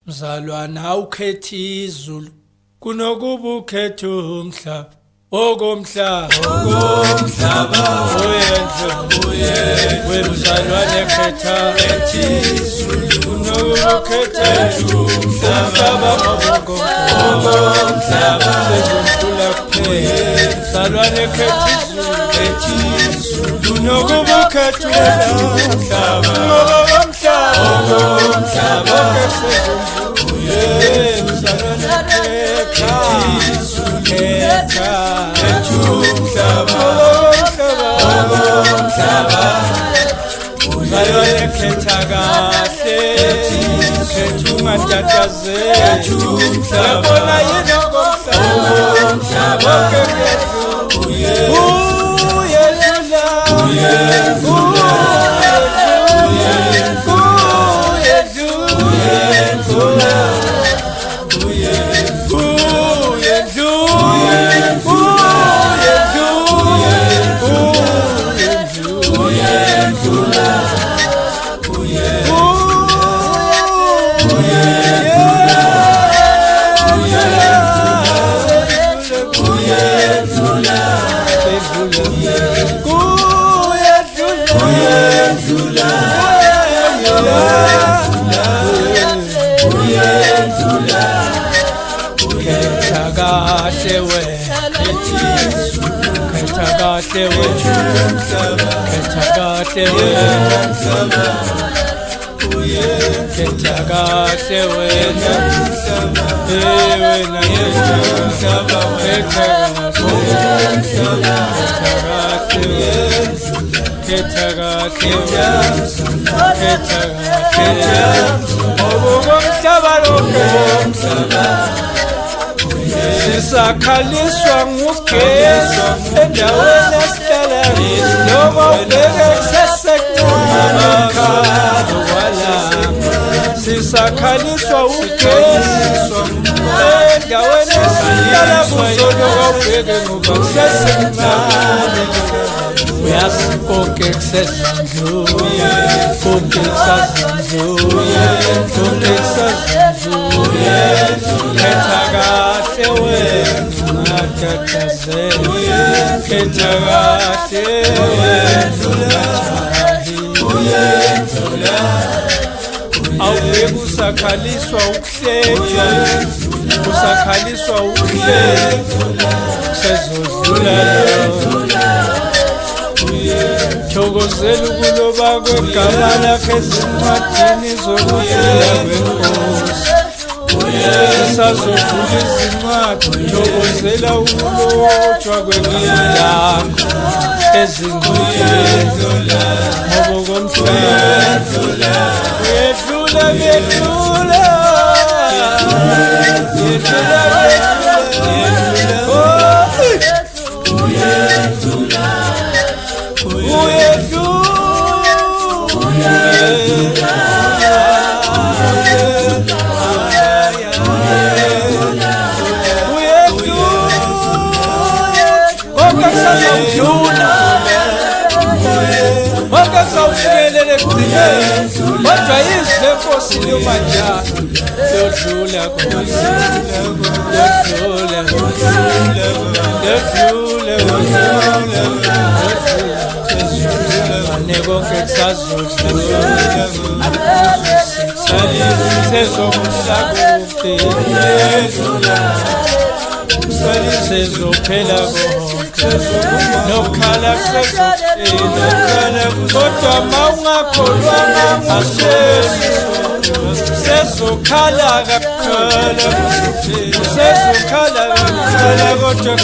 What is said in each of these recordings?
Mzalwana awukhethi izulu kunokuba ukhethe umhlaba okomhlaba uyendle wemzalwane khetha izulu kunokuba ukhethe umhlaba okomhlaba sezondlula kuphela mzalwane khetha izulu kunokuba ukhethe umhlaba okomhlaba Sisakhaliswa ngugesi endaweni esihlala noma ubheke kusesekuncane wala sisakhaliswa ugesi endaweni esihlala kuzo noma ubheke ngoba kusesekuncane uyazi konke kusesendlule konke kusesendlule konke kusesendlule khetha kahle wena khetha kahle awubheki usakhaliswa ukuhleka usakhaliswa ukuhleka sezodlula thokozela ukuloba kwegama lakhe ezincwadini zokuphila kwenkosi sazovula izincwadi thokozela ukulotshwa kwegama lakho ezincwadini ngoba komhlaba uyedlula sezophela konke nokhala sezophela kodwa mawungakholwa ngamasheni sezokhala kakhala sezokhala kakhala kodwa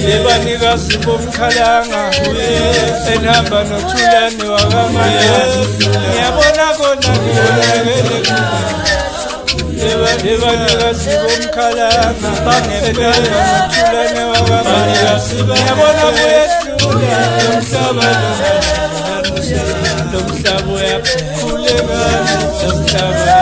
Yebanikazi bomkhalanga enhamba nothulane wakamanye ngiyabona kona yebanikazi bomkhalanga enhamba nothulane wakamanye ngiyabona kuyethula lomhlaba uyaphuleka lomhlaba